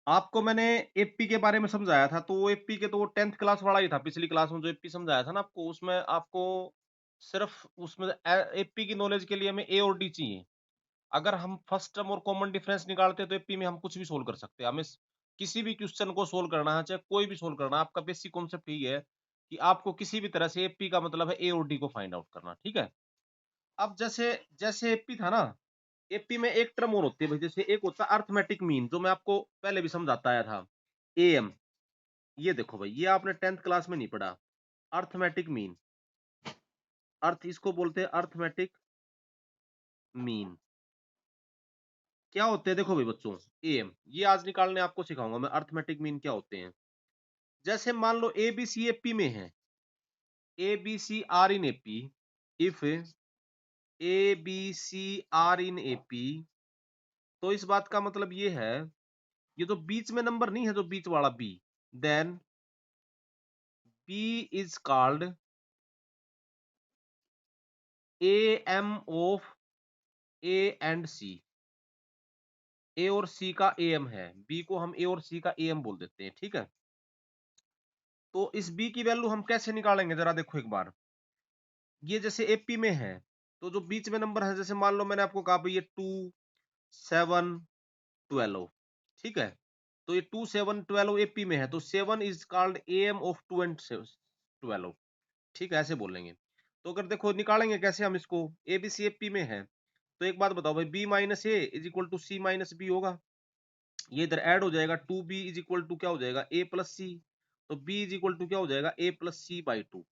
आपको मैंने एपी के बारे में समझाया था, तो वो एपी के तो वो 10th क्लास वाला ही था। पिछली क्लास में जो एपी समझाया था ना आपको, उसमें आपको सिर्फ़ उसमें एपी की नॉलेज के लिए हमें ए और डी चाहिए। अगर हम फर्स्ट टर्म और कॉमन डिफरेंस निकालते हैं, तो एपी में हम कुछ भी सोल्व कर सकते हैं। हमें किसी भी क्वेश्चन को सोल्व करना है, चाहे कोई भी सोल्व करना है, आपका बेसिक कॉन्सेप्ट यही है कि आपको किसी भी तरह से एपी का मतलब है ए और डी को फाइंड आउट करना, ठीक है? अब जैसे जैसे एपी था ना, एपी में एक टर्म और होती है भाई, जैसे एक होता है अरिथमेटिक मीन, जो मैं आपको पहले भी समझाता आया था, एएम। ये देखो भाई, ये आपने 10th क्लास में नहीं पढ़ा। अरिथमेटिक मीन, अर्थ इसको बोलते हैं अरिथमेटिक मीन। क्या होते हैं देखो भाई बच्चों, एएम ये आज निकालने आपको सिखाऊंगा मैं, अरिथमेटिक मीन क्या होते हैं। जैसे मान लो एबीसी एपी में है, ABC are in AP, if ABC are in AP, तो इस बात का मतलब ये है, ये जो बीच में नंबर नहीं है, जो बीच वाला B, then B is called A M of A and C. A और सी का ए एम है, बी को हम ए और सी का ए एम बोल देते हैं, ठीक है? तो इस बी की वैल्यू हम कैसे निकालेंगे, जरा देखो एक बार। ये जैसे एपी में है, तो जो बीच में नंबर है, जैसे मान लो मैंने आपको कहा भाई ये 2 7 12, ठीक है? तो ये 2 7 12 एपी में है, तो 7 is called A M of 2 and 12, ठीक है? ऐसे बोलेंगे। तो अगर देखो निकालेंगे कैसे हम इसको, ए बी सी एपी में है, तो एक बात बताओ भाई, B minus A is equal to C minus B होगा। ये इधर ऐड हो जाएगा, 2b इज इक्वल टू क्या हो जाएगा, ए प्लस सी। तो b इज इक्वल टू क्या हो जाएगा, ए प्लस सी बाई 2।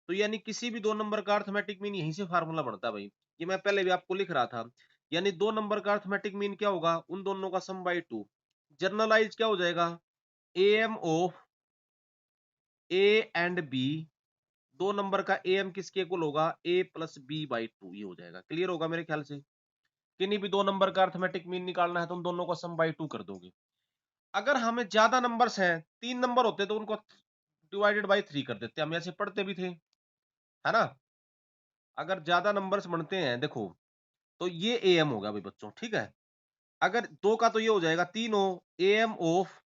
तो यानी किसी भी दो नंबर का अर्थमेटिक मीन यहीं से फार्मूला बनता है भाई। ये मैं पहले भी आपको लिख रहा था। यानी दो नंबर का अर्थमेटिक मीन क्या होगा, उन दोनों का सम बाई 2। जर्नलाइज क्या हो जाएगा, A M of A and B, दो नंबर का ए एम किसके इक्वल होगा, ए प्लस बी बाई 2। ये हो जाएगा, क्लियर होगा मेरे ख्याल से। किन्हीं भी दो नंबर का अर्थमेटिक मीन निकालना है, तो उन दोनों का सम बाई 2 कर दोगे। अगर हमें ज्यादा नंबर्स हैं, 3 नंबर होते तो उनको डिवाइडेड बाई 3 कर देते, हम ऐसे पढ़ते भी थे, है ना? अगर ज्यादा नंबर्स बनते हैं देखो, तो ये ए एम होगा भाई बच्चों, ठीक है? अगर दो का तो ये हो जाएगा, तीन हो, ए एम ऑफ,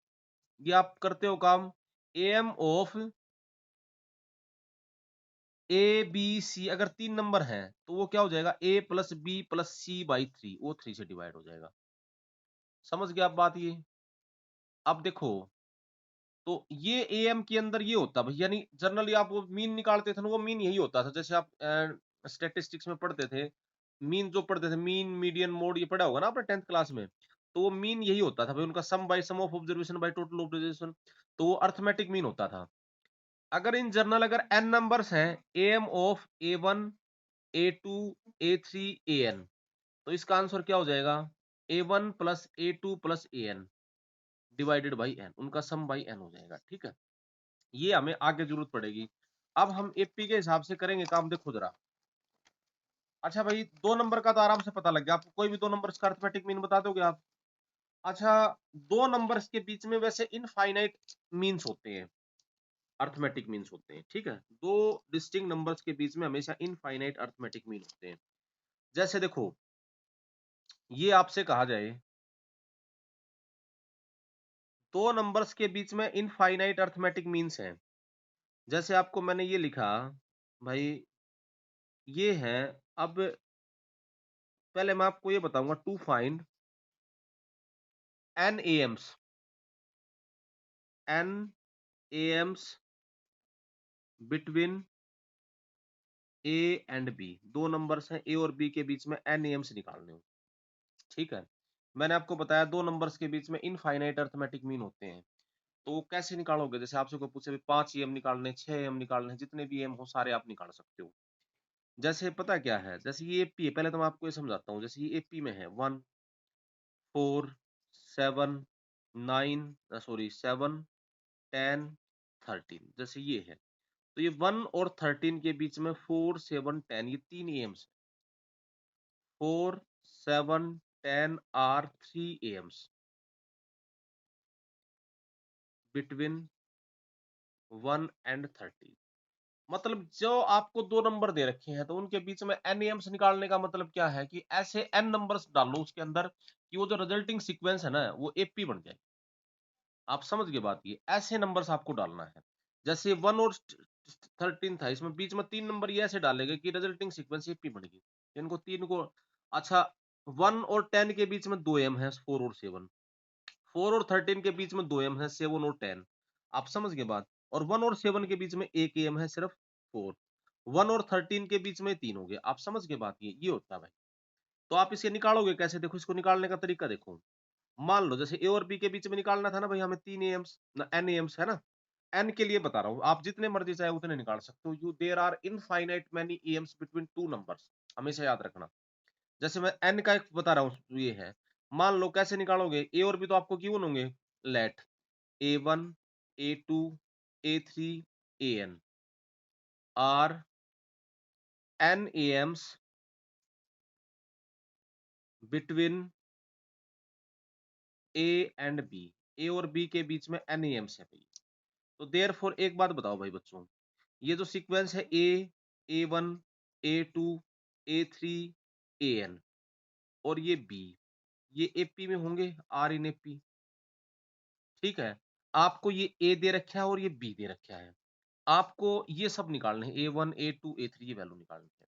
ये आप करते हो काम, A M of A B C. अगर 3 नंबर हैं, तो वो क्या हो जाएगा, A plus B plus C by 3, वो 3 से डिवाइड हो जाएगा। समझ गया आप बात ये? अब देखो, तो ये एएम के अंदर ये होता है भाई, यानी जनरली आप वो मीन निकालते थे ना, वो मीन यही होता था। जैसे आप स्टैटिस्टिक्स में पढ़ते थे, मीन जो पढ़ते थे, मीन मीडियन मोड, ये पढ़ा होगा ना आपने 10th क्लास में। तो वो मीन यही होता था भाई, उनका sum by sum of observation by total observation. तो वो अर्थमेटिक मीन होता था। अगर इन जनरल अगर एन नंबर्स हैं, AM of a one, a two, a three, a n, तो इसका आंसर क्या हो जाएगा, a one plus a two plus a n divided by n, उनका सम बाई एन हो जाएगा, ठीक है? ये हमें आगे जरूरत पड़ेगी। अब हम एपी के हिसाब से करेंगे काम, देखो जरा। अच्छा भाई, 2 नंबर का तो आराम से पता लग गया आपको, कोई भी 2 नंबर्स का अरिथमेटिक मीन बता दोगे आप? अच्छा, 2 नंबर्स के बीच में वैसे इनफाइनाइट मीन्स होते हैं, अरिथमेटिक मीन्स होते हैं, ठीक है? दो डिस्टिंक्ट नंबर्स के बीच में हमेशा इनफाइनाइट अरिथमेटिक मीन होते हैं। जैसे देखो, ये आपसे कहा जाए, 2 नंबर्स के बीच में इनफाइनाइट अरिथमेटिक मीन्स हैं। जैसे आपको मैंने ये लिखा भाई, ये है। अब पहले मैं आपको ये बताऊंगा, to find n AMs, n AMs between a and b. 2 numbers हैं, ए और बी के बीच में एन एएम्स निकालने हो, ठीक है? मैंने आपको बताया 2 नंबर्स के बीच में इनफाइनाइट अरिथमेटिक मीन होते हैं। तो वो कैसे निकालोगे, जैसे आपसे कोई पूछे 5 एम निकालने, 6 एम निकालने, जितने भी एम हो सारे आप निकाल सकते हो। जैसे पता क्या है, जैसे ये एपी है, पहले तो मैं आपको ये समझाता हूँ। जैसे ये एपी में है 1 4 7 9, सॉरी 7 10 13, जैसे ये है। तो ये 1 और 13 के बीच में 4 7 10, ये 3 AMs. 4 7 10 are 3 AMs between 1 and 13। मतलब जो आपको 2 नंबर दे रखे हैं, तो उनके बीच में एन एम्स निकालने का मतलब क्या है, कि ऐसे एन नंबर्स डालो उसके अंदर कि वो जो रिजल्टिंग सीक्वेंस है ना, वो एपी बन जाए। आप समझ गए बात ये, ऐसे नंबर्स आपको डालना है। जैसे 1 और 13 था, इसमें बीच में 3 नंबर ये ऐसे डालेंगे कि रिजल्टिंग सीक्वेंस एपी बन गई। इनको 3 को अच्छा 1 और 10 के बीच में 2 एम है, 4 और 7। 4 और 13 के बीच में 2 एम है, 7 और 10। आप समझ गए बात। और 1 और 7 के बीच में 1 एम है, सिर्फ 4। 1 और 13 के बीच में 3 हो गए। आप समझ गए बात ये होता है भाई। तो आप इसे निकालोगे कैसे? देखो, इसको निकालने का तरीका देखो। मान लो जैसे ए और बी के बीच में निकालना था ना भाई हमें 3 एम्स ना एन एम्स है ना। एन के लिए बता रहा हूँ, आप जितने मर्जी चाहे उतने निकाल सकते हो। You there are infinite many AMs between two numbers, हमेशा याद रखना। जैसे मैं एन का एक बता रहा हूँ, ये है। मान लो कैसे निकालोगे, ए और बी तो आपको गिवन होंगे। Let A1 A2 A3 AN are n AMs between a and b. A और बी के बीच में एन एम्स है भाई। तो देयरफॉर एक बात बताओ भाई बच्चों, ये जो सीक्वेंस है A1 A2 A3 AN और ये B, ये एपी में होंगे, आर इन एपी। ठीक है। आपको ये ए दे रखा है और ये बी दे रखा है। आपको ये सब निकालने हैं, A1 A2 A3 की वैल्यू निकालनी है।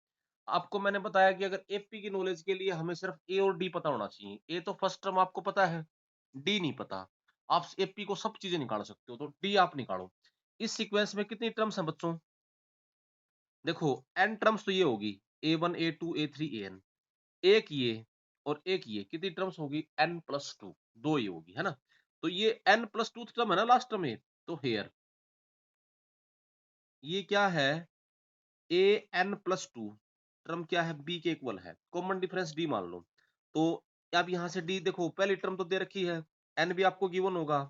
आपको मैंने बताया कि अगर एपी की नॉलेज के लिए हमें सिर्फ ए और डी पता होना चाहिए। ए तो फर्स्ट टर्म आपको पता है, डी नहीं पता। आप एपी को सब चीजें निकाल सकते हो, तो डी आप निकालो। इस सीक्वेंस में कितनी टर्म्स हैं बच्चों? देखो, एन टर्म्स तो ये होगी A1 A2 A3 AN। एक ये और एक ये, कितनी टर्म्स होगी? n+2, दो ये होगी, है ना। तो ये n+2 टर्म है ना लास्ट टर्म में। तो हेयर ये क्या है? an+2 टर्म क्या है? b के इक्वल है। कॉमन डिफरेंस d मान लो। तो अब यहाँ से d देखो, पहली टर्म तो दे रखी है, n भी आपको गिवन होगा।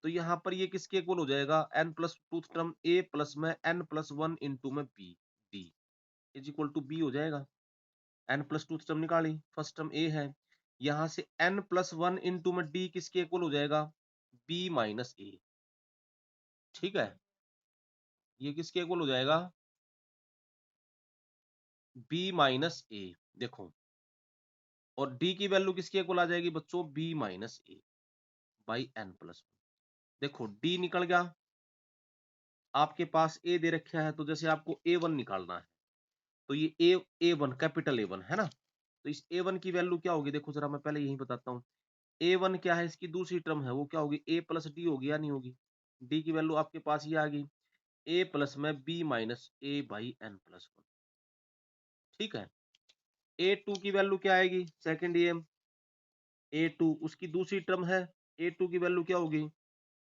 तो यहाँ पर ये किसके इक्वल हो जाएगा? n+2 टर्म a प्लस में n+1 इंटू में b, d is equal to b हो जाएगा। n+2 टर्म निकाली, फर्स्ट टर्म a है। यहाँ से n+1 इंटू में d किसके इक्वल हो जाएगा? b minus a। ठीक है, ये किसके इक्वल हो जाएगा? b minus a। देखो, और d की वैल्यू किसके इक्वल आ जाएगी बच्चों? b minus a by n+1। देखो d निकल गया, आपके पास a दे रखा है, तो जैसे आपको a1 निकालना है, तो ये a1 कैपिटल A1 है ना। तो इस a1 की वैल्यू क्या होगी? देखो जरा, मैं पहले यही बताता हूँ। A1 क्या है? इसकी दूसरी टर्म है, वो क्या होगी? a प्लस डी होगी या नहीं होगी? d की वैल्यू आपके पास ये आ गई, a प्लस में b minus a by n+1। ठीक है। A2 की वैल्यू क्या आएगी? सेकंड एम A2, उसकी दूसरी टर्म है। A2 की वैल्यू क्या होगी?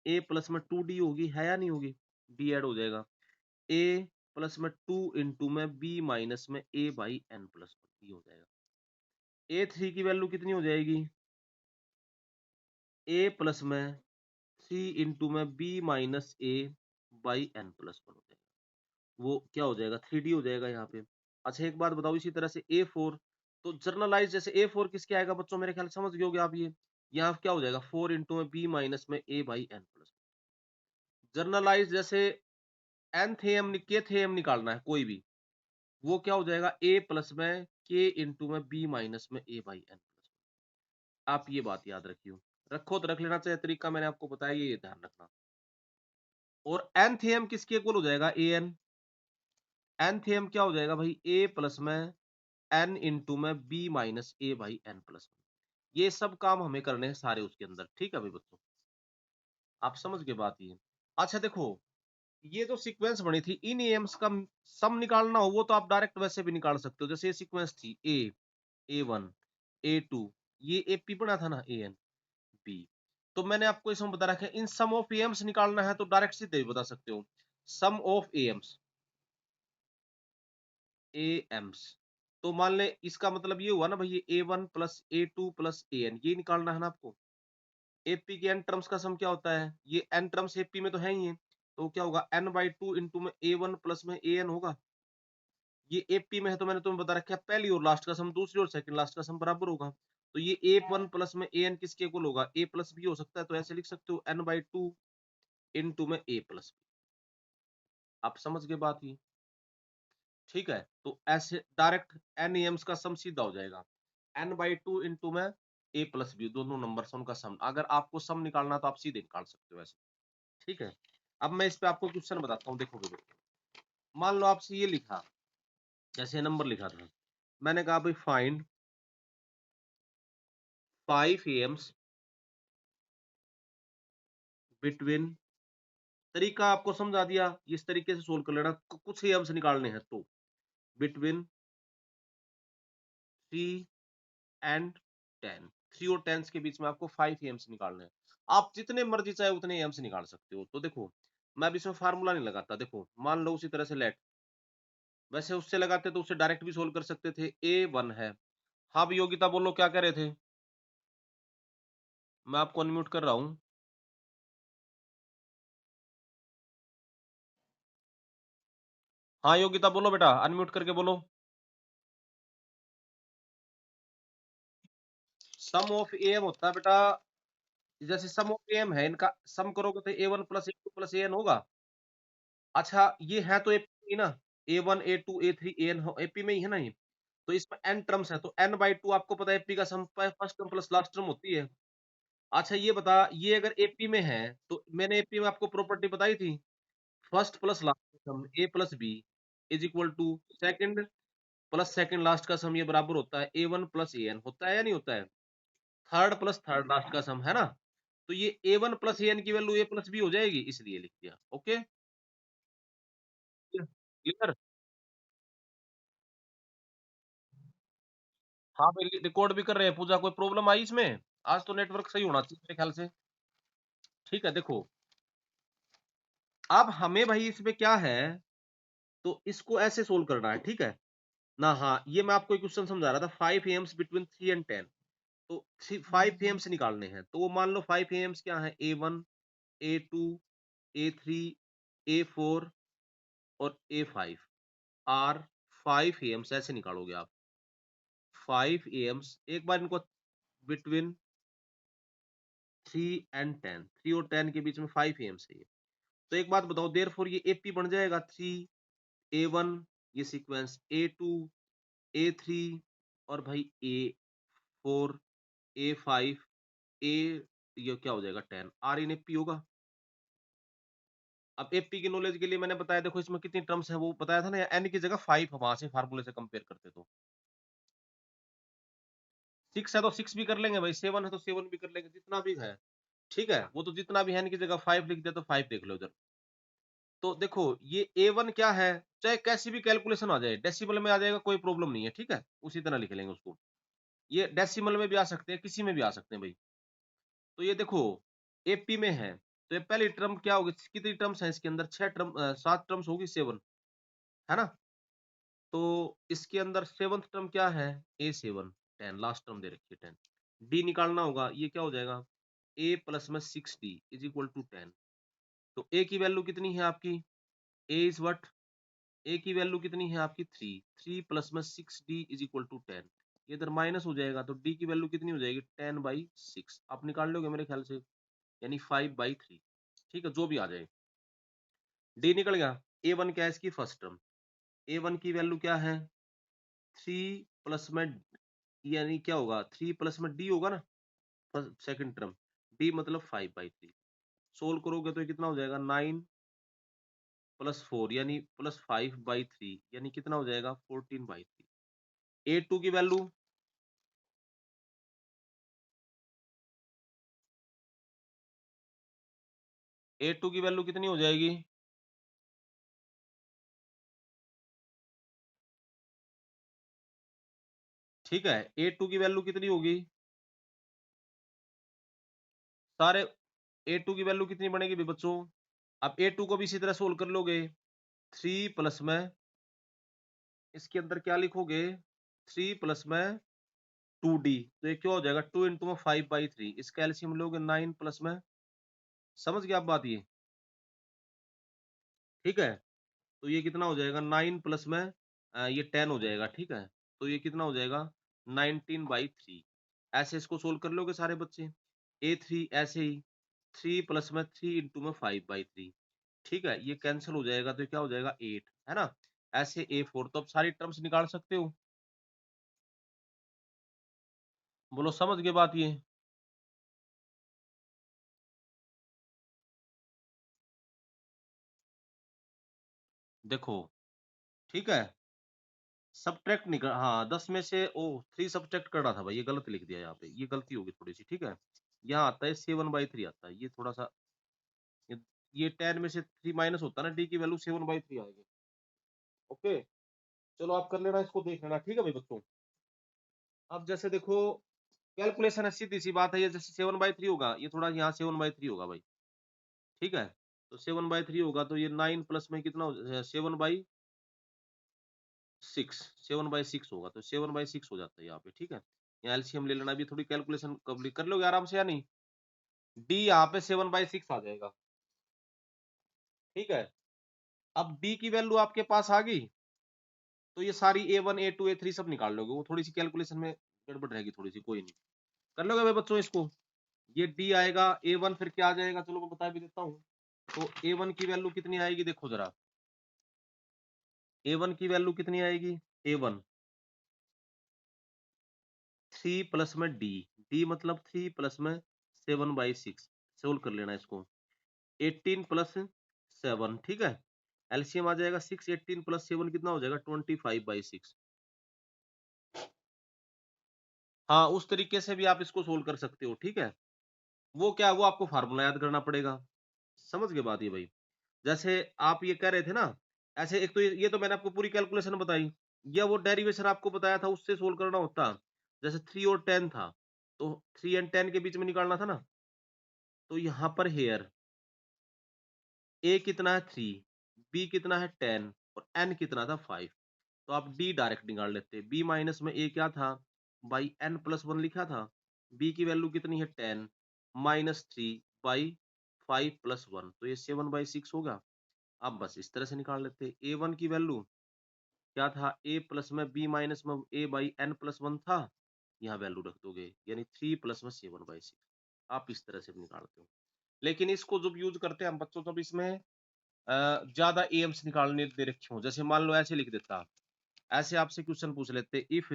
a प्लस में 2d होगी, है या नहीं होगी? d ऐड हो जाएगा, a प्लस में 2 इंटू में b माइनस में a बाई n+1, ये हो जाएगा। A3 की वैल्यू कितनी हो जाएगी? a प्लस में 3 इंटू में b minus a by n+1 हो जाएगा। वो क्या हो जाएगा? 3d हो जाएगा यहाँ पे। अच्छा एक बात बताओ, इसी तरह से A4, तो जर्नलाइज जैसे A4 किसके आएगा बच्चों? मेरे ख्याल से समझ गए होगे आप ये। यहाँ क्या हो जाएगा? 4 इंटू में b माइनस में a बाई n+1। जर्नलाइज जैसे nth एम kth एम निकालना है कोई भी, वो क्या हो जाएगा? a प्लस में k इंटू में b माइनस में a बाई n+1। आप ये बात याद रखियो, रखो तो रख लेना चाहिए, तरीका मैंने आपको बताया, ये ध्यान रखना। और nth एम किसके इक्वल हो जाएगा? an। nth एम क्या हो जाएगा भाई? a प्लस में n इंटू में b minus a by n+1। ये सब काम हमें करने हैं सारे उसके अंदर। ठीक है भाई बच्चों, आप समझ के बात ये। अच्छा देखो, ये जो सीक्वेंस बनी थी, इन एम्स का सम निकालना हो वो तो आप डायरेक्ट वैसे भी निकाल सकते हो। जैसे ये सीक्वेंस थी A1 A2, ये AP बना था ना AN B। तो मैंने आपको इसमें बता रखा है, इन सम ऑफ एम्स निकालना है तो डायरेक्ट सीधे भी बता सकते हो। सम ऑफ एम्स, तो मान ले इसका मतलब ये हुआ ना भाई, ये A1 plus A2 plus AN, ये निकालना है ना आपको। एपी के एन टर्म्स का सम क्या होता है? ये एन टर्म्स एपी में तो है ही है, तो क्या होगा? n/2 इंटू में A1 प्लस में AN होगा। ये एपी में है तो मैंने तुम्हें बता रखा है, पहली और लास्ट का सम दूसरी और सेकंड लास्ट का सम बराबर होगा। तो ये A1 प्लस में AN किसके इक्वल होगा? A प्लस बी हो सकता है, तो ऐसे लिख सकते हो n/2 इंटू में A प्लस बी। आप समझ गए बात ये? ठीक है, तो ऐसे डायरेक्ट एन एम्स का सम सीधा हो जाएगा, n/2 इंटू में ए प्लस बी दोनों नंबर से उनका सम। अगर आपको सम निकालना तो आप सीधे निकाल सकते हो ऐसे। ठीक है, अब मैं इस पे आपको क्वेश्चन बताता हूँ। देखो बेटा, मान लो आपसे ये लिखा, जैसे नंबर लिखा था, मैंने कहा भाई फाइंड 5 एम्स बिटवीन, तरीका आपको समझा दिया, इस तरीके से सोल्व कर लेना। कुछ एम्स निकालने हैं तो बिटवीन 3 एंड 10, 3 और 10 के बीच में आपको 5 एम्स निकालने हैं। आप जितने मर्जी चाहे उतने एम्स निकाल सकते हो। तो देखो, मैं अब इसमें फार्मूला नहीं लगाता। देखो, मान लो उसी तरह से लेट, वैसे उससे लगाते तो उससे डायरेक्ट भी सोल्व कर सकते थे। A1 है। हाँ भी योगिता बोलो, क्या कह रहे थे? मैं आपको अनम्यूट कर रहा हूँ। हाँ योगिता बोलो बेटा, अनम्यूट करके बोलो। सम ऑफ एम होता है बेटा, जैसे सम ऑफ एम है, इनका सम करोगे तो A1 plus A2 plus AN होगा। अच्छा, ये है तो एपी ना, A1 A2 A3 AN AP में ही है ना ये। तो इसमें n टर्म्स है, तो n/2 आपको पता है एपी का sum first term plus last term होती है। अच्छा ये बता, ये अगर एपी में है तो मैंने एपी में आपको प्रॉपर्टी बताई थी, first plus last sum A plus B is equal to second plus second last का सम, ये बराबर होता है A1 प्लस AN। होता है या नहीं होता है? थर्ड प्लस थर्ड लास्ट का सम है ना। तो ये A1 प्लस AN की वैल्यू A प्लस बी हो जाएगी, इसलिए लिख दिया। Okay, clear? हाँ भाई, रिकॉर्ड भी कर रहे हैं। पूजा, कोई प्रॉब्लम आई इसमें? आज तो नेटवर्क सही होना चाहिए मेरे ख्याल से। ठीक है, देखो, अब हमें भाई इसमें क्या है, तो इसको ऐसे सोल्व करना है। ठीक है ना? हाँ, ये मैं आपको एक क्वेश्चन समझा रहा था, 5 एम्स बिटवीन 3 एंड 10। तो 5 एम्स निकालने हैं, तो वो मान लो 5 एम्स क्या है, A1 A2 A3 A4 और A5 आर 5 एम्स, ऐसे निकालोगे आप। 5 एम्स, एक बार इनको बिटवीन 3 एंड 10, 3 और 10 के बीच में 5 एम्स है ये। तो एक बात बताओ, देयरफॉर ये एपी बन जाएगा 3 A1, ये सीक्वेंस A2 A3 और भाई A4 A5 A, ये क्या हो जाएगा 10, आर इन एपी होगा। अब एपी की नॉलेज के लिए मैंने बताया, देखो इसमें कितनी टर्म्स है वो बताया था ना, एन की जगह 5, वहां से फार्मूले से कंपेयर करते तो 6 है तो 6 भी कर लेंगे भाई, 7 है तो 7 भी कर लेंगे, जितना भी है। ठीक है, वो तो जितना भी है, एन की जगह 5 लिख दिया तो 5 देख लो उधर। तो देखो, ये A1 क्या है, चाहे कैसी भी कैलकुलेशन आ जाए, डेसिमल में आ जाएगा कोई प्रॉब्लम नहीं है। ठीक है, उसी तरह लिख लेंगे उसको। ये डेसिमल में भी आ सकते हैं, किसी में भी आ सकते हैं भाई। तो ये देखो, एपी में है, तो ये पहली टर्म क्या होगी, कितनी टर्म्स है इसके अंदर, 7 टर्म्स होगी, 7 है ना। तो इसके अंदर 7th टर्म क्या है, A7 10, लास्ट टर्म दे रखी है 10। डी निकालना होगा, ये क्या हो जाएगा, A प्लस में 6D इज इक्वल टू 10। तो A की वैल्यू कितनी है आपकी, A इज व्हाट, ए की वैल्यू कितनी है आपकी 3, 3 प्लस में 6D इज इक्वल टू 10। ये इधर माइनस हो जाएगा, तो डी की वैल्यू कितनी हो जाएगी, 10/6। आप निकाल लोगे मेरे ख्याल से, यानी 5/3। ठीक है, जो भी आ जाए, डी निकल गया। A1 क्या है इसकी फर्स्ट टर्म, A1 की वैल्यू क्या है 3 प्लस में, यानी क्या होगा 3 प्लस में डी होगा ना, सेकंड टर्म, डी मतलब 5/3। सोल्व करोगे तो ये कितना हो जाएगा, 9 + 4 यानी +5/3, यानी कितना हो जाएगा 14/3। A2 की वैल्यू, A2 की वैल्यू कितनी हो जाएगी, ठीक है, A2 की वैल्यू कितनी होगी, सारे A2 की वैल्यू कितनी बनेगी भी बच्चों। अब A2 को भी इसी तरह सोल्व कर लोगे, 3 प्लस में, इसके अंदर क्या लिखोगे, 3 प्लस में 2D, तो ये क्या हो जाएगा 2 इंटू में 5/3, इसका एलसीएम लोगे 9 प्लस में, समझ गया आप बात ये। ठीक है, तो ये कितना हो जाएगा 9 प्लस में ये 10 हो जाएगा। ठीक है, तो ये कितना हो जाएगा 19/3। ऐसे इसको सोल्व कर लोगे सारे बच्चे। A3 ऐसे ही, 3 प्लस में 3 इंटू में 5/3। ठीक है, ये कैंसिल हो जाएगा, तो क्या हो जाएगा 8, है ना। ऐसे A4, तो अब सारी टर्म्स निकाल सकते हो। बोलो समझ गए बात ये? देखो ठीक है, सब्ट्रैक्ट निकल, हाँ 10 में से ओ 3 सब्ट्रैक्ट करना था भाई, ये गलत लिख दिया यहाँ पे, ये गलती होगी थोड़ी सी, ठीक है। यहाँ आता है 7/3 आता है, ये थोड़ा सा ये, ये 10 में से 3 माइनस होता है ना, डी की वैल्यू 7/3 आएगी। ओके, चलो आप कर लेना, इसको देख लेना, ठीक है भाई बच्चों। अब जैसे देखो कैलकुलेशन है, सीधी सी बात है, ये जैसे 7/3 होगा, ये थोड़ा यहाँ 7/3 होगा भाई, ठीक है। तो 7/3 होगा तो ये 9 प्लस में कितना 7/6 होगा, तो 7/6 हो जाता है यहाँ पे, ठीक है। यहाँ एलसीएम ले लेना, भी थोड़ी कैलकुलेशन कंप्लीट कर लोगे आराम से या नहीं। डी यहाँ पे 7/6 आ जाएगा, ठीक है। अब डी की वैल्यू आपके पास आ गई, तो ये सारी A1 A2 A3 सब निकाल लोगे, वो थोड़ी सी कैलकुलेशन में गड़बड़ रहेगी थोड़ी सी, कोई नहीं, कर लोगे भाई बच्चों इसको। ये डी आएगा, A1 फिर क्या आ जाएगा, चलो मैं बता भी देता हूँ। तो A1 की वैल्यू कितनी आएगी, देखो जरा, A1 की वैल्यू कितनी आएगी, A1 3 प्लस में डी, डी मतलब 3 प्लस में 7/6, सोल्व कर लेना इसको, 18 प्लस 7, ठीक है। एलसीएम आ जाएगा 6, 18 प्लस 7 कितना हो जाएगा, 25/6। हाँ उस तरीके से भी आप इसको सोल्व कर सकते हो, ठीक है। वो क्या, वो आपको फार्मूला याद करना पड़ेगा, समझ गए बात ये भाई। जैसे आप ये कह रहे थे ना, ऐसे एक तो ये तो मैंने आपको पूरी कैलकुलेशन बताई, या वो डेरिवेशन आपको बताया था उससे सोल्व करना होता। जैसे 3 और 10 था, तो 3 एंड 10 के बीच में निकालना था ना, तो यहाँ पर हेयर ए कितना है 3, बी कितना है 10 और एन कितना था 5, तो आप डी डायरेक्ट निकाल लेते। बी माइनस में ए क्या था, बाई एन प्लस 1 लिखा था, बी की वैल्यू कितनी है 10 माइनस 3 बाई 5 प्लस 1, तो ये 7/6 होगा। अब बस इस तरह से निकाल लेते। ए वन की वैल्यू क्या था, ए प्लस में बी माइनस में ए बाई एन प्लस 1 था, यहाँ वैल्यू रख दोगे, यानी 3 प्लस में 7/6, आप इस तरह से भी निकालते हो। लेकिन इसको जब यूज करते हैं हम बच्चों, तब इसमें ज्यादा एम्स निकालने दे रखे हो। जैसे मान लो ऐसे लिख देता, ऐसे आपसे क्वेश्चन पूछ लेते, इफ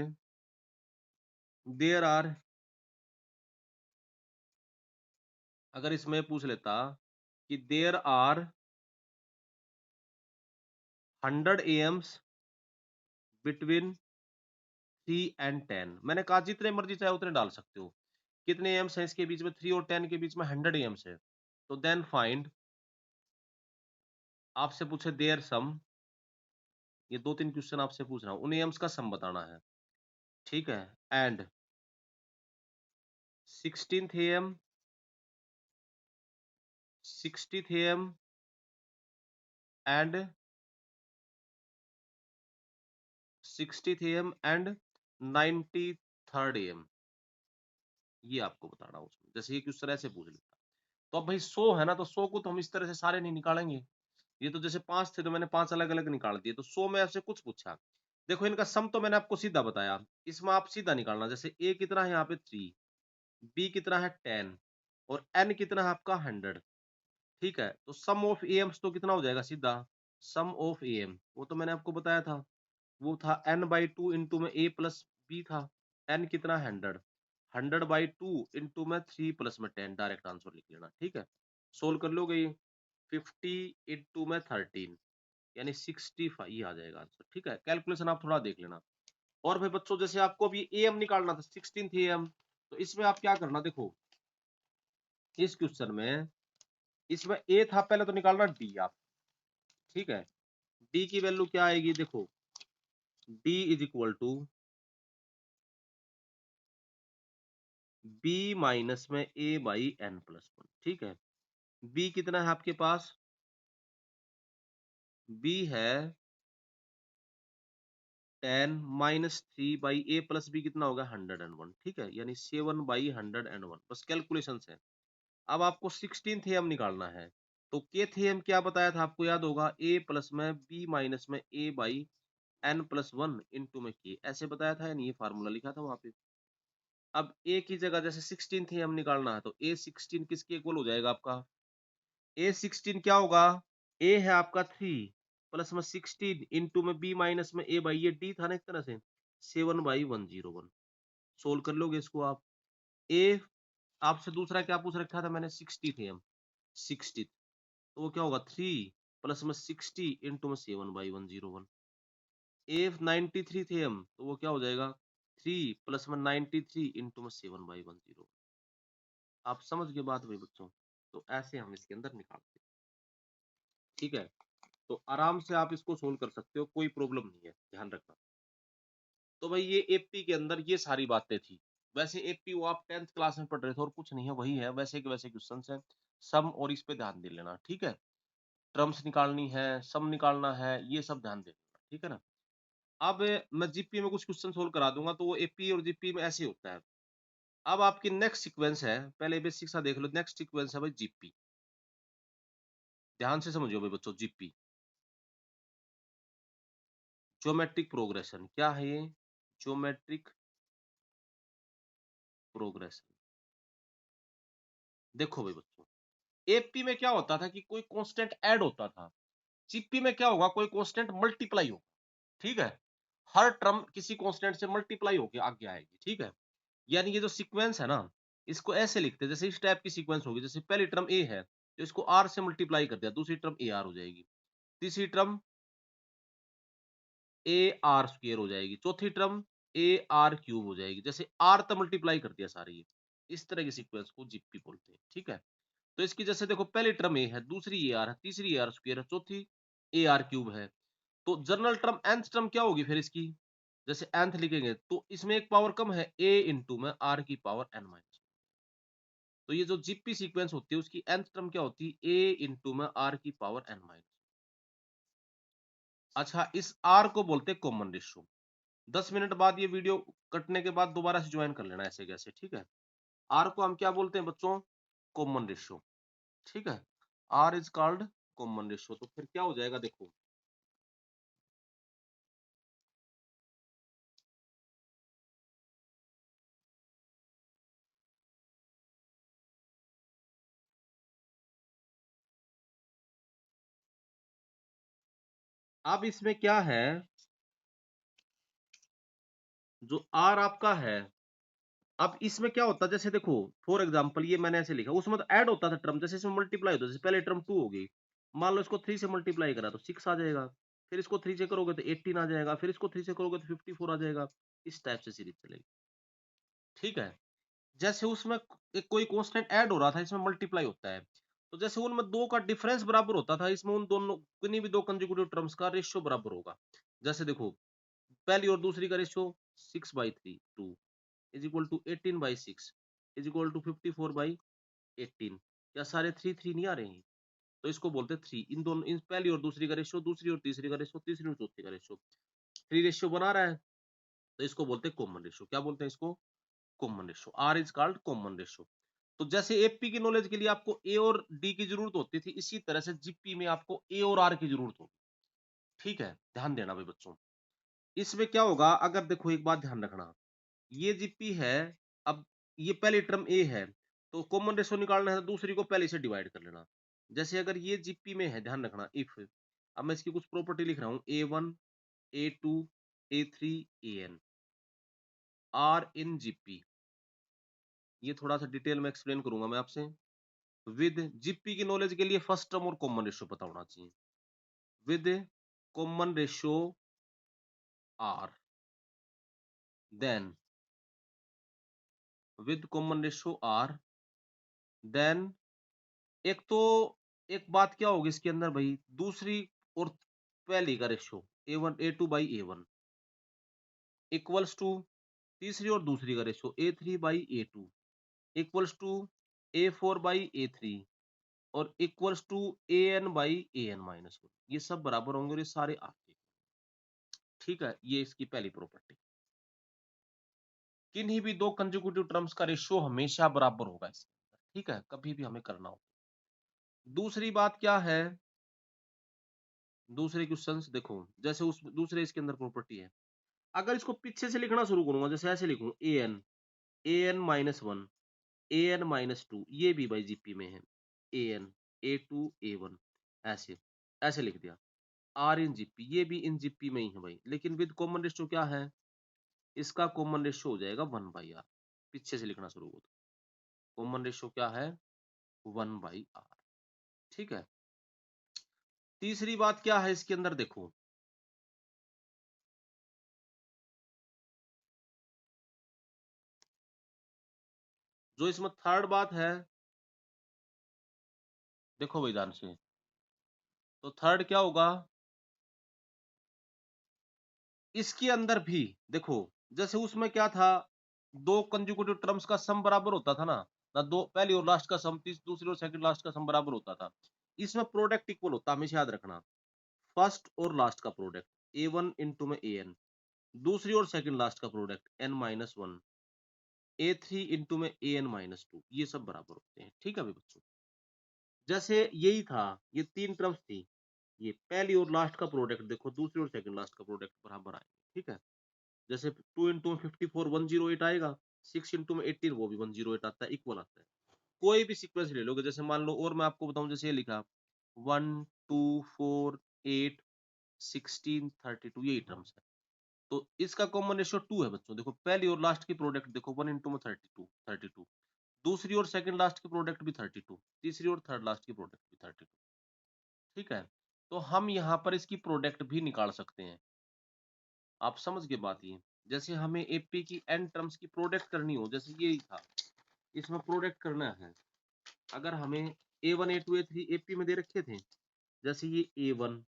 देयर आर, अगर इसमें पूछ लेता कि there are 100 AMs between 3 and 10, मैंने कहा जितने मर्जी चाहे उतने डाल सकते हो। कितने एम्स है इसके बीच में, 3 और 10 के बीच में 100 एम्स है, तो देन फाइंड, आपसे पूछे देयर सम, ये 2-3 क्वेश्चन आपसे पूछ रहा हूं, उन एम्स का सम बताना है, ठीक है। And 16th AM, 60th AM and 60th AM and 93rd AM, ये आपको बताना उसमें। जैसे ये क्वेश्चन ऐसे पूछ लेता, तो अब भाई 100 है ना, तो 100 को तो हम इस तरह से सारे नहीं निकालेंगे, ये तो जैसे 5 थे तो मैंने 5 अलग अलग निकाल दिए, तो 100 में आपसे कुछ पूछा, देखो इनका सम तो मैंने आपको सीधा बताया, इसमें आप सीधा निकालना। जैसे ए कितना है यहाँ पे 3, बी कितना है 10 और एन कितना है आपका 100, ठीक है। तो सम ऑफ एम्स तो कितना हो जाएगा सीधा, सम ऑफ एम वो तो मैंने आपको बताया था, वो था n/2 इंटू में a प्लस बी था, n कितना 100, 100/2 इंटू में 3 प्लस में 10, डायरेक्ट आंसर लिख लेना, ठीक है। सोल्व कर लोगे ये, 50 इंटू में 13 यानी 65, ये आ जाएगा आंसर, ठीक है। कैलकुलेशन आप थोड़ा देख लेना। और भाई बच्चों जैसे आपको अभी एम निकालना था, 16th एम, तो इसमें आप क्या करना, देखो इस क्वेश्चन में, इसमें ए था, पहले तो निकालना डी आप, ठीक है। डी की वैल्यू क्या आएगी, देखो D is equal to B minus में ए बाई एन प्लस 1, ठीक है। बी कितना है आपके पास, बी है 10 minus 3 by A plus B कितना होगा 101, ठीक है, यानी 7/101, बस कैलकुलेशन है। अब आपको 16th एम निकालना है, तो केथ एम क्या बताया था आपको याद होगा, ए प्लस में बी माइनस में A by N plus 1 into में के, ऐसे बताया था, यानी ये फार्मूला लिखा था वहां पे। अब ए की जगह जैसे 16th एम निकालना है, तो ए 16 किसके इक्वल हो जाएगा आपका, ए 16 क्या होगा, ए है आपका 3 प्लस में 16 इंटू में बी माइनस में ए बाई, ये डी था ना एक तरह से, 7/101, सोल्व कर लोगे इसको आप, ए आपसे दूसरा क्या पूछ रखा था मैंने, 60th एम, 60, तो वो क्या होगा 3 प्लस में 60 इंटू में 7/101। ए 93 थे हम, तो वो क्या हो जाएगा 3 प्लस में 93 इंटू में 7/101। आप समझ गए बात भाई बच्चों? तो ऐसे हम इसके अंदर निकालते हैं, ठीक है। तो आराम से आप इसको सोल्व कर सकते हो, कोई प्रॉब्लम नहीं है, ध्यान रखना। तो भाई ये एपी के अंदर ये सारी बातें थी। वैसे एपी वो आप 10th क्लास में पढ़ रहे थे और कुछ नहीं है, वही है वैसे के वैसे क्वेश्चन है। सम और इस पे ध्यान दे लेना, ठीक है। टर्म्स निकालनी है, सम निकालना है, ये सब ध्यान दे लेना, ठीक है ना। अब मैं जीपी में कुछ क्वेश्चन सोल्व करा दूंगा, तो वो एपी और जीपी में ऐसे होता है। अब आपकी नेक्स्ट सीक्वेंस है, पहले बेसिक सा देख लो, नेक्स्ट सीक्वेंस है भाई जीपी। ध्यान से समझो भाई बच्चों, जीपी ज्योमेट्रिक प्रोग्रेशन क्या है ये, ज्योमेट्रिक प्रोग्रेशन। देखो भाई बच्चों, एपी में क्या होता था कि कोई कांस्टेंट ऐड होता था, जीपी में क्या होगा, कोई कांस्टेंट मल्टीप्लाई होगा, ठीक है। हर टर्म किसी कांस्टेंट से मल्टीप्लाई होके आगे आएगी, ठीक है। यानी ये जो सीक्वेंस है ना, इसको ऐसे लिखते हैं, जैसे इस टाइप की सीक्वेंस होगी, जैसे पहली टर्म ए है तो इसको आर से मल्टीप्लाई कर दिया, दूसरी टर्म ए आर हो जाएगी, तीसरी टर्म ए आर स्क्वायर हो जाएगी, चौथी टर्म ए आर क्यूब हो जाएगी, जैसे आर तक मल्टीप्लाई कर दिया सारी। इस तरह की सीक्वेंस को जीपी बोलते हैं, ठीक है। तो इसकी जैसे देखो, पहली टर्म ए है, दूसरी ए आर है, तीसरी ए आर स्क्वायर है, चौथी ए आर क्यूब है। तो जनरल टर्म nth टर्म क्या होगी फिर इसकी, जैसे nth लिखेंगे तो इसमें एक पावर कम है, a इंटू में r की पावर n माइनस। तो ये जो जीपी सीक्वेंस होती है उसकी nth टर्म क्या होती है, a इंटू में r की पावर n माइनस। अच्छा, इस r को बोलते हैं कॉमन रेशियो। 10 मिनट बाद ये वीडियो कटने के बाद दोबारा से ज्वाइन कर लेना ऐसे कैसे, ठीक है। r को हम क्या बोलते हैं बच्चों, कॉमन रेशियो, ठीक है। r is called common ratio. तो फिर क्या हो जाएगा देखो, अब इसमें क्या है, जो r आपका है, अब इसमें क्या होता है, जैसे देखो फॉर एग्जांपल ये मैंने ऐसे लिखा, उसमें तो ऐड होता था टर्म, जैसे इसमें मल्टीप्लाई होता है, जैसे पहले टर्म 2 हो गई, मान लो इसको 3 से मल्टीप्लाई करा तो 6 आ जाएगा, फिर इसको 3 से करोगे तो 18 आ जाएगा, फिर इसको 3 से करोगे तो 54 आ जाएगा। इस टाइप से सीरीज चलेगी, ठीक है। जैसे उसमें एक कोई कांस्टेंट ऐड हो रहा था, इसमें मल्टीप्लाई होता है, तो जैसे उनमें दो का डिफरेंस बराबर होता था, इसमें उन दोनों किन्हीं भी दो कंसेक्यूटिव टर्म्स का रेशियो बराबर होगा। जैसे देखो, पहली और दूसरी का ratio 6/3 2 is equal to 18/6 is equal to 54/18। क्या सारे 3 नहीं आ रहे हैं? तो इसको बोलते हैं थ्री। इन दोनों, इन पहली और दूसरी का रेशियो, दूसरी और तीसरी का रेशियो, तीसरी और चौथी का रेशियो, थ्री रेशियो बना रहा है, तो इसको बोलते हैं कॉमन रेशियो। क्या बोलते हैं इसको, common ratio. R is called common ratio. तो जैसे एपी की नॉलेज के लिए आपको ए और डी की जरूरत होती थी, इसी तरह से जीपी में आपको ए और आर की जरूरत होगी, ठीक है। ध्यान देना भाई बच्चों, इसमें क्या होगा, अगर देखो एक बात ध्यान रखना, ये जीपी है, अब ये पहली टर्म ए है, तो कॉमन रेशियो निकालना है तो दूसरी को पहले से डिवाइड कर लेना। जैसे अगर ये जीपी में है, ध्यान रखना, इफ, अब मैं इसकी कुछ प्रॉपर्टी लिख रहा हूं, A1 A2 A3 AN are in GP, ये थोड़ा सा डिटेल में एक्सप्लेन करूंगा मैं आपसे। विद जीपी की नॉलेज के लिए फर्स्ट टर्म और कॉमन रेशियो पता होना चाहिए। With common ratio R, then with common ratio R, then एक तो एक बात क्या होगी इसके अंदर भाई, दूसरी और पहली का ratio A1 A2/A1 equals to तीसरी और दूसरी का ratio A3/A2 equals to A4/A3 और इक्वल्स टू AN/AN-1। ये सब बराबर होंगे और ये सारे आपके, ठीक है। ये इसकी पहली प्रॉपर्टी, किन्हीं भी दो कंसेक्यूटिव टर्म्स का रेशियो हमेशा बराबर होगा इसके अंदर, ठीक है, कभी भी हमें करना हो। दूसरी बात क्या है, दूसरे क्वेश्चंस देखो, जैसे उस दूसरे इसके अंदर प्रॉपर्टी है, अगर इसको पीछे से लिखना शुरू करूंगा, जैसे ऐसे लिखूं, AN-1 AN-2, ये भी भाई जीपी में है, AN A2 A1, ऐसे ऐसे लिख दिया। आर इन जीपी, ये भी इन जीपी में ही है भाई, लेकिन विद कॉमन रेशियो क्या है, इसका कॉमन रेशियो हो जाएगा 1/r, पीछे से लिखना शुरू हो तो। कॉमन रेशियो क्या है 1/r। ठीक है। तीसरी बात क्या है इसके अंदर देखो, जो इसमें थर्ड बात है, देखो भाई ध्यान से, तो थर्ड क्या होगा, इसके अंदर भी देखो, जैसे उसमें क्या था, दो कंज्यूकेटिव टर्म्स का सम बराबर होता था ना दो पहली और लास्ट का सम, दूसरी और सेकंड लास्ट का सम बराबर होता था। इसमें प्रोडक्ट इक्वल होता, हमेशा याद रखना, फर्स्ट और लास्ट का प्रोडक्ट a1 इंटू में an, दूसरी और सेकंड लास्ट का प्रोडक्ट n-1, a3 इंटू में an-2, ये सब बराबर होते हैं। ठीक है भाई बच्चों, जैसे यही था, ये तीन टर्म्स थी, ये पहली और लास्ट का प्रोडक्ट देखो, दूसरी और सेकंड लास्ट का प्रोडक्ट बराबर आएंगे। ठीक है, जैसे 2 इंटू में 54 108 आएगा, 6 इंटू में 18 वो भी 108 आता है, इक्वल आता है। कोई भी सीक्वेंस ले लोगे, जैसे मान लो, और मैं आपको बताऊं, जैसे ये लिखा 1 2 4 8 16 32, यही टर्म्स है, तो इसका कॉमन रेशियो 2 है बच्चों। देखो पहली और लास्ट की प्रोडक्ट देखो, 1 इंटू में 32, दूसरी और सेकंड लास्ट की प्रोडक्ट भी 32, तीसरी और थर्ड लास्ट की प्रोडक्ट भी 32। ठीक है, तो हम यहाँ पर इसकी प्रोडक्ट भी निकाल सकते हैं। आप समझ गए बात ये, जैसे हमें एपी की एन टर्म्स की प्रोडक्ट करनी हो, जैसे यही था, इसमें प्रोडक्ट करना है, अगर हमें a1 a2 a3 एपी में दे रखे थे, जैसे ये a1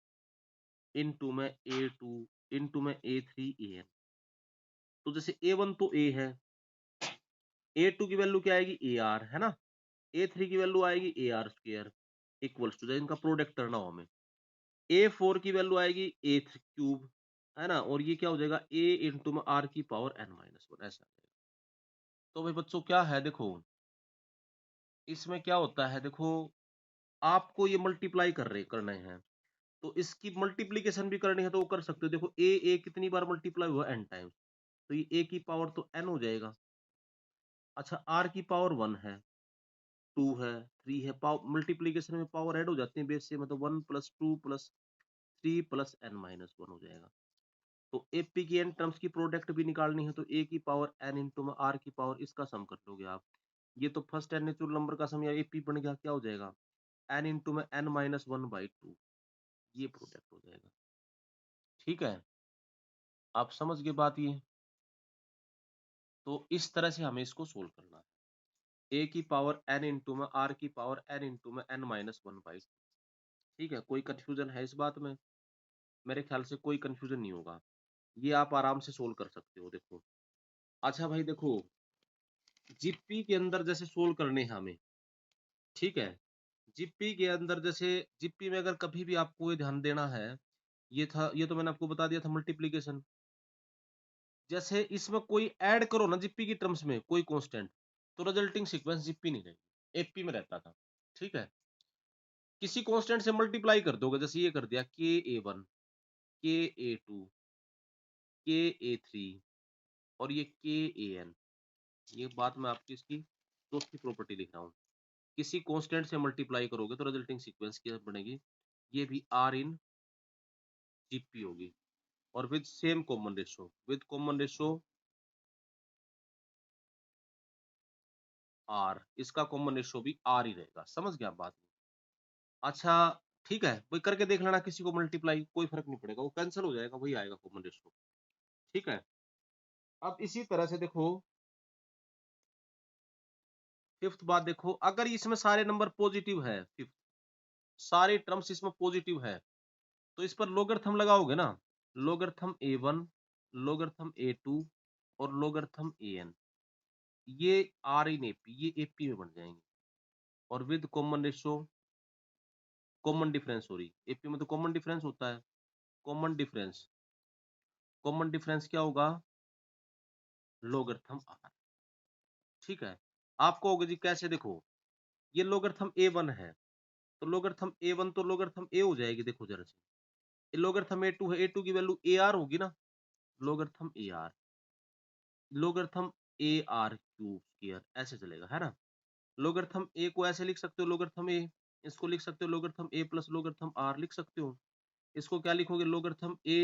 इंटू में a2 इंटू में a3 an, तो जैसे a1 तो a है, a2 की वैल्यू क्या आएगी ar है ना, a3 की वैल्यू आएगी ar स्क्वायर इक्वल्स टू, इनका प्रोडक्ट करना हो हमें, a4 की वैल्यू आएगी a3 क्यूब है ना, और ये क्या हो जाएगा a इंटू में r की पावर n-1, ऐसा। तो भाई बच्चों क्या है देखो, इसमें क्या होता है देखो, आपको ये मल्टीप्लाई करने हैं, तो इसकी मल्टीप्लीकेशन भी करनी है तो वो कर सकते हो। देखो ए कितनी बार मल्टीप्लाई हुआ, n टाइम्स, तो ये a की पावर तो n हो जाएगा। अच्छा r की पावर 1 है, 2 है, 3 है, पावर मल्टीप्लीकेशन में पावर ऐड हो जाती है बेस से, मतलब 1 प्लस 2 प्लस 3 प्लस n-1 हो जाएगा। तो एपी की n टर्म्स की प्रोडक्ट भी निकालनी है, तो a की पावर n इंटू में r की पावर, इसका सम कर लोगे आप, ये तो फर्स्ट एन नेचुरल नंबर का सम या एपी बन गया, क्या हो जाएगा n इंटू में n-1/2, ये प्रोडक्ट हो जाएगा। ठीक है, आप समझ गए बात ये, तो इस तरह से हमें इसको सोल्व करना है, a की पावर n इंटू में r की पावर n इंटू में n-1/2। ठीक है, कोई कंफ्यूजन है इस बात में? मेरे ख्याल से कोई कंफ्यूजन नहीं होगा, ये आप आराम से सोल्व कर सकते हो। देखो अच्छा भाई देखो, जीपी के अंदर जैसे सोल्व करने हैं हमें, ठीक है, जीपी के अंदर जैसे, जीपी में अगर कभी भी आपको ये ध्यान देना है, ये था, ये तो मैंने आपको बता दिया था मल्टीप्लीकेशन, जैसे इसमें कोई ऐड करो ना जीपी की टर्म्स में कोई कांस्टेंट, तो रिजल्टिंग सीक्वेंस जीपी नहीं रहेगी, एपी में रहता था। ठीक है, किसी कांस्टेंट से मल्टीप्लाई कर दोगे, जैसे ये कर दिया के a1 के a2 के a3 और ये के an, ये बात मैं आपकी इसकी चौथी प्रॉपर्टी लिख रहा हूँ, किसी कांस्टेंट से मल्टीप्लाई करोगे तो रिजल्टिंग सीक्वेंस क्या बनेगी, ये भी आर इन जीपी होगी, और with same common ratio, with common ratio R, इसका कॉमन रेशियो भी आर ही रहेगा। समझ गया बात? अच्छा ठीक है भाई, करके देख लेना, किसी को मल्टीप्लाई कोई फर्क नहीं पड़ेगा, वो कैंसिल हो जाएगा, वही आएगा कॉमन रेशियो। ठीक है, अब इसी तरह से देखो, फिफ्थ बात देखो, अगर इसमें सारे नंबर पॉजिटिव है, फिफ्थ सारे टर्म्स इसमें पॉजिटिव है, तो इस पर लोगरथम लगाओगे ना, लोगरथम a1 लोगरथम a2 और लोगरथम an, ये आर इन एपी, ये एपी में बन जाएंगे, और with common ratio, common difference, sorry AP में तो कॉमन डिफरेंस होता है, कॉमन डिफरेंस, कॉमन डिफरेंस क्या होगा लोगरथम आर। ठीक है, आपको होगा जी कैसे, देखो ये लोगरथम a1 है, तो लोगरथम a1 तो लोगरथम a हो जाएगी, देखो जरा से, लोगरथम a2 है, a2 की वैल्यू ar होगी ना, लोगरथम ar, लोगरथम ar क्यूब स्क्वायर, ऐसे चलेगा है ना। लोगरथम a को ऐसे लिख सकते हो, लोगरथम a, इसको लिख सकते हो लोगरथम a प्लस लोगरथम r लिख सकते हो, इसको क्या लिखोगे लोगरथम a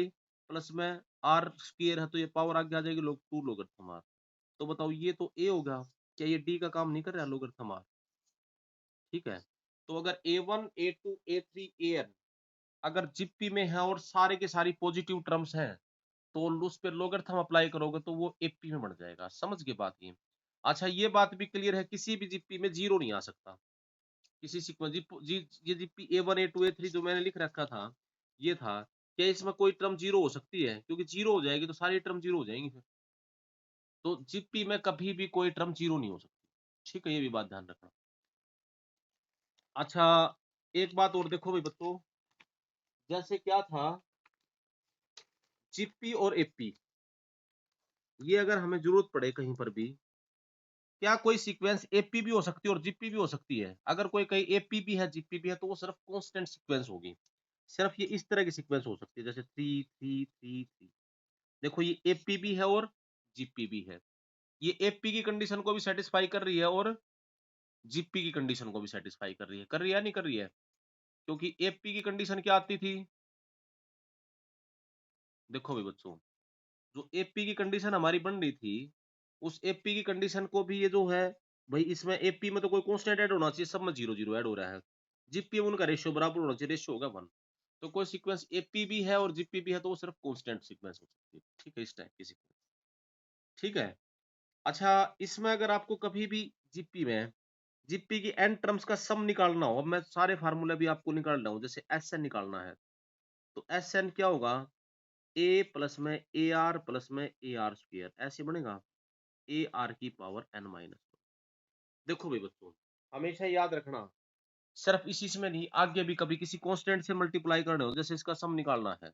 प्लस में r स्क्वायर है, तो ये पावर आगे आ जाएगी लोग 2 लोगरथम r, तो बताओ ये तो a होगा, क्या ये डी का काम नहीं कर रहा लोगरिथम आर? ठीक है, तो अगर a1 a2 a3 an अगर जिप्पी में है और सारे के सारी पॉजिटिव टर्म्स हैं, तो उस पे लोगरिथम अप्लाई करोगे तो वो एपी में बढ़ जाएगा। समझ गए बात ये? अच्छा ये बात भी क्लियर है, किसी भी जिप्पी में जीरो नहीं आ सकता। किसी सीक्वेंस ये जिप्पी a1 a2 a3 जो मैंने लिख रखा था, ये था, क्या इसमें कोई टर्म जीरो हो सकती है? क्योंकि जीरो हो जाएगी तो सारी टर्म जीरो हो जाएंगी फिर। तो जिप्पी में कभी भी कोई टर्म जीरो नहीं हो सकती। ठीक है, ये भी बात ध्यान रखना। अच्छा एक बात और देखो भाई बच्चों, जैसे क्या था जिप्पी और एपी, ये अगर हमें जरूरत पड़े कहीं पर भी, क्या कोई सीक्वेंस एपी भी हो सकती है और जिप्पी भी हो सकती है? अगर कोई कहीं एपी भी है जिप्पी भी है तो वो सिर्फ कांस्टेंट सीक्वेंस होगी। सिर्फ ये इस तरह की सीक्वेंस हो सकती है, जैसे 3 3 3 3। देखो ये एपी भी है और जीपी भी है। ये एपी की कंडीशन को भी सेटिस्फाई कर रही है और जीपी की कंडीशन को भी सेटिस्फाई कर रही है। कर रही है नहीं कर रही है? क्योंकि एपी की कंडीशन क्या आती थी? देखो भाई बच्चों, जो एपी की कंडीशन हमारी बन रही थी, उस एपी की कंडीशन को भी ये जो है, भाई इसमें एपी में तो कोई कांस्टेंट ऐड होना चाहिए, सब में जीरो जीरो ऐड हो रहा है। जीपी में उनका रेशियो बराबर होना चाहिए, रेशियो होगा 1। तो कोई सीक्वेंस एपी भी है और जीपी भी है तो वो सिर्फ कांस्टेंट सीक्वेंस हो सकती है। ठीक है, इस टाइप की सीक्वेंस। ठीक है। अच्छा इसमें अगर आपको कभी भी जीपी में जीपी की एन टर्म्स का सम निकालना हो, अब मैं सारे फार्मूले भी आपको निकाल रहा हूँ, जैसे एस एन निकालना है तो एस एन क्या होगा, ए प्लस में ए आर प्लस में ए आर स्क्र, ऐसे बनेगा ए आर की पावर एन माइनस। देखो भाई बच्चों, हमेशा याद रखना, सिर्फ इसी में नहीं, आगे भी कभी किसी कांस्टेंट से मल्टीप्लाई करना हो, जैसे इसका सम निकालना है